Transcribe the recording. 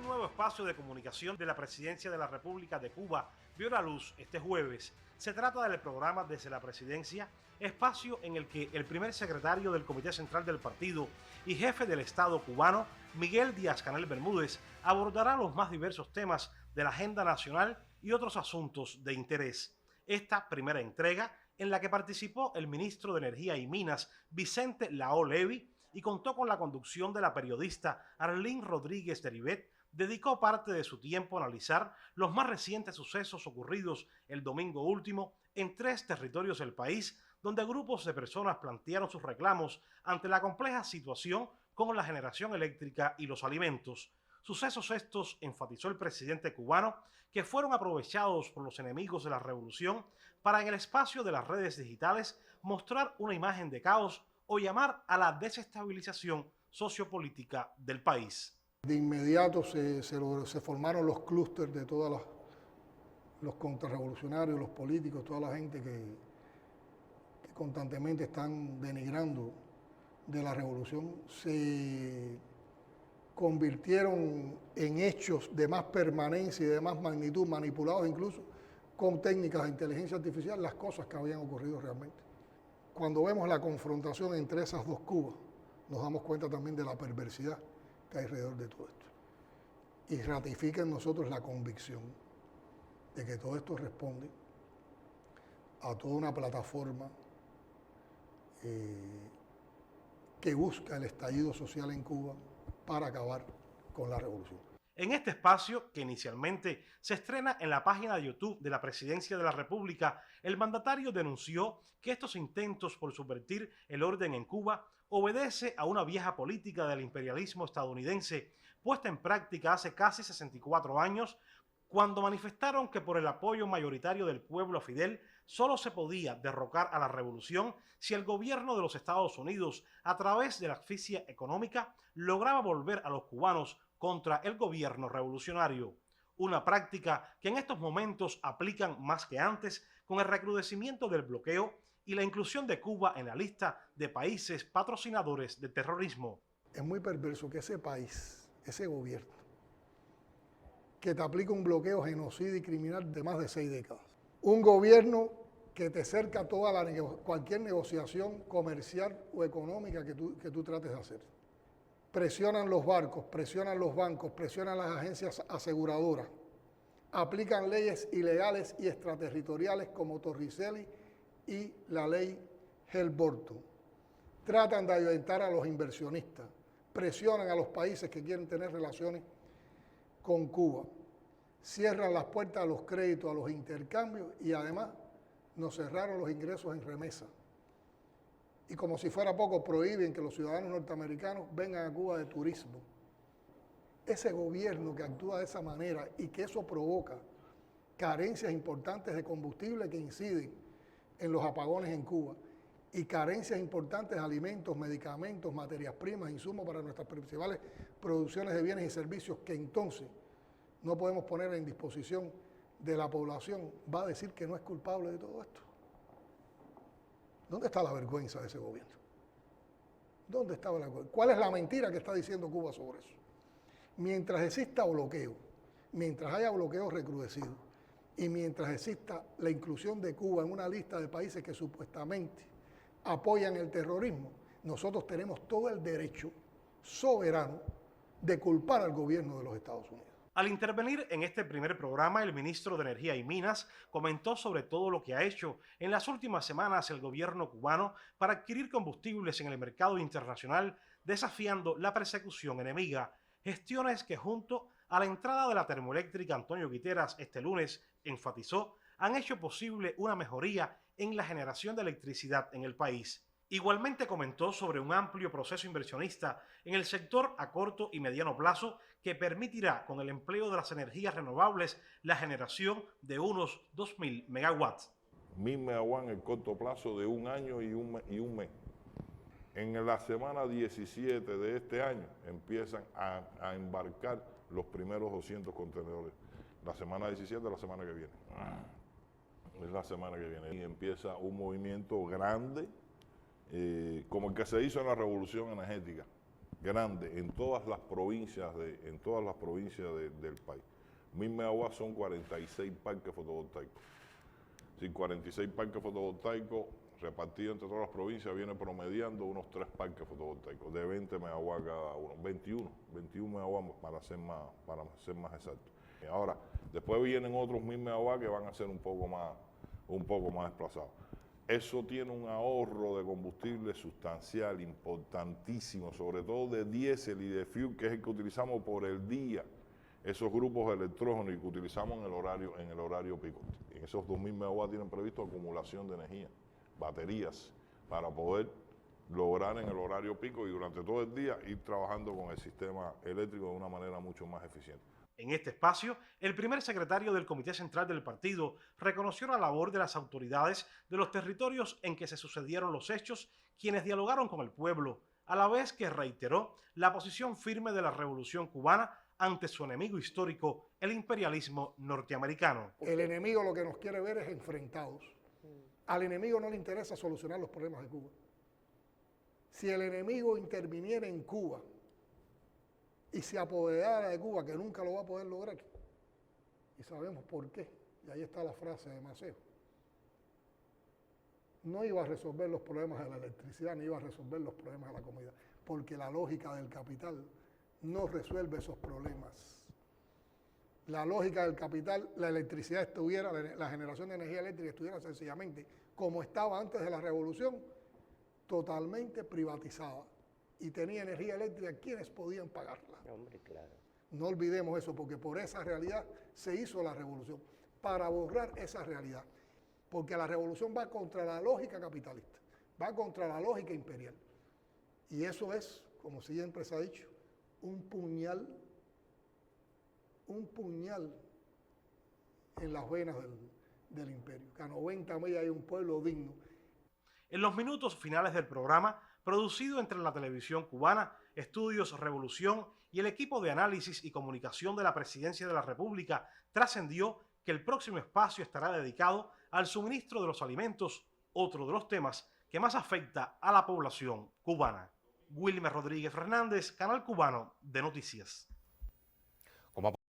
nuevo espacio de comunicación de la Presidencia de la República de Cuba vio la luz este jueves. Se trata del programa Desde la Presidencia, espacio en el que el primer secretario del Comité Central del Partido y jefe del Estado cubano, Miguel Díaz-Canel Bermúdez, abordará los más diversos temas de la agenda nacional y otros asuntos de interés. Esta primera entrega, en la que participó el ministro de Energía y Minas, Vicente Lao Levy, y contó con la conducción de la periodista Arlene Rodríguez de Ribet, dedicó parte de su tiempo a analizar los más recientes sucesos ocurridos el domingo último en 3 territorios del país, donde grupos de personas plantearon sus reclamos ante la compleja situación con la generación eléctrica y los alimentos. Sucesos estos, enfatizó el presidente cubano, que fueron aprovechados por los enemigos de la revolución para en el espacio de las redes digitales mostrar una imagen de caos o llamar a la desestabilización sociopolítica del país. De inmediato se formaron los clústeres de todos los contrarrevolucionarios, los políticos, toda la gente que constantemente están denigrando de la revolución. Se convirtieron en hechos de más permanencia y de más magnitud, manipulados incluso con técnicas de inteligencia artificial, las cosas que habían ocurrido realmente. Cuando vemos la confrontación entre esas dos Cubas, nos damos cuenta también de la perversidad que hay alrededor de todo esto. Y ratifica en nosotros la convicción de que todo esto responde a toda una plataforma que busca el estallido social en Cuba para acabar con la revolución. En este espacio, que inicialmente se estrena en la página de YouTube de la Presidencia de la República, el mandatario denunció que estos intentos por subvertir el orden en Cuba obedece a una vieja política del imperialismo estadounidense puesta en práctica hace casi 64 años, cuando manifestaron que por el apoyo mayoritario del pueblo a Fidel solo se podía derrocar a la revolución si el gobierno de los Estados Unidos, a través de la asfixia económica, lograba volver a los cubanos contra el gobierno revolucionario. Una práctica que en estos momentos aplican más que antes con el recrudecimiento del bloqueo y la inclusión de Cuba en la lista de países patrocinadores de terrorismo. Es muy perverso que ese país, ese gobierno, que te aplica un bloqueo genocida y criminal de más de 6 décadas. Un gobierno que te cerca cualquier negociación comercial o económica que tú trates de hacer. Presionan los barcos, presionan los bancos, presionan las agencias aseguradoras, aplican leyes ilegales y extraterritoriales como Torricelli y la ley Helm-Burton. Tratan de ahuyentar a los inversionistas, presionan a los países que quieren tener relaciones con Cuba, cierran las puertas a los créditos, a los intercambios y además nos cerraron los ingresos en remesa. Y como si fuera poco, prohíben que los ciudadanos norteamericanos vengan a Cuba de turismo. Ese gobierno que actúa de esa manera y que eso provoca carencias importantes de combustible que inciden en los apagones en Cuba y carencias importantes de alimentos, medicamentos, materias primas, insumos para nuestras principales producciones de bienes y servicios que entonces no podemos poner en disposición de la población, va a decir que no es culpable de todo esto. ¿Dónde está la vergüenza de ese gobierno? ¿Dónde estaba la vergüenza? ¿Cuál es la mentira que está diciendo Cuba sobre eso? Mientras exista bloqueo, mientras haya bloqueo recrudecido y mientras exista la inclusión de Cuba en una lista de países que supuestamente apoyan el terrorismo, nosotros tenemos todo el derecho soberano de culpar al gobierno de los Estados Unidos. Al intervenir en este primer programa, el ministro de Energía y Minas comentó sobre todo lo que ha hecho en las últimas semanas el gobierno cubano para adquirir combustibles en el mercado internacional, desafiando la persecución enemiga. Gestiones que junto a la entrada de la termoeléctrica Antonio Guiteras este lunes, enfatizó, han hecho posible una mejoría en la generación de electricidad en el país. Igualmente comentó sobre un amplio proceso inversionista en el sector a corto y mediano plazo que permitirá, con el empleo de las energías renovables, la generación de unos 2.000 megawatts. 1.000 megawatts en el corto plazo de un año y un mes. En la semana 17 de este año empiezan a embarcar los primeros 200 contenedores. La semana 17 es la semana que viene. Es la semana que viene. Y empieza un movimiento grande, como el que se hizo en la revolución energética, grande en todas las provincias del país. 1000 megawatts son 46 parques fotovoltaicos. Si 46 parques fotovoltaicos repartidos entre todas las provincias viene promediando unos 3 parques fotovoltaicos de 20 megawatts cada uno, 21 megawatts para ser más exacto. Ahora, después vienen otros 1000 megawatts que van a ser un poco más desplazados. Eso tiene un ahorro de combustible sustancial, importantísimo, sobre todo de diésel y de fuel, que es el que utilizamos por el día, esos grupos electrógenos que utilizamos en el horario pico. En esos 2000 megawatts tienen previsto acumulación de energía, baterías, para poder lograr en el horario pico y durante todo el día ir trabajando con el sistema eléctrico de una manera mucho más eficiente. En este espacio, el primer secretario del Comité Central del partido reconoció la labor de las autoridades de los territorios en que se sucedieron los hechos, quienes dialogaron con el pueblo, a la vez que reiteró la posición firme de la Revolución Cubana ante su enemigo histórico, el imperialismo norteamericano. El enemigo lo que nos quiere ver es enfrentados. Al enemigo no le interesa solucionar los problemas de Cuba. Si el enemigo interviniera en Cuba y se apoderara de Cuba, que nunca lo va a poder lograr, y sabemos por qué, y ahí está la frase de Maceo, no iba a resolver los problemas de la electricidad, ni iba a resolver los problemas de la comida, porque la lógica del capital no resuelve esos problemas. La lógica del capital, la electricidad estuviera, la generación de energía eléctrica estuviera sencillamente como estaba antes de la revolución, totalmente privatizada. Y tenía energía eléctrica quienes podían pagarla. Hombre, claro. No olvidemos eso, porque por esa realidad se hizo la revolución, para borrar esa realidad. Porque la revolución va contra la lógica capitalista, va contra la lógica imperial. Y eso es, como siempre se ha dicho, un puñal en las venas del imperio. Que a 90 millas hay un pueblo digno. En los minutos finales del programa, producido entre la televisión cubana, Estudios Revolución y el equipo de análisis y comunicación de la Presidencia de la República, trascendió que el próximo espacio estará dedicado al suministro de los alimentos, otro de los temas que más afecta a la población cubana. Wilmer Rodríguez Fernández, Canal Cubano de Noticias.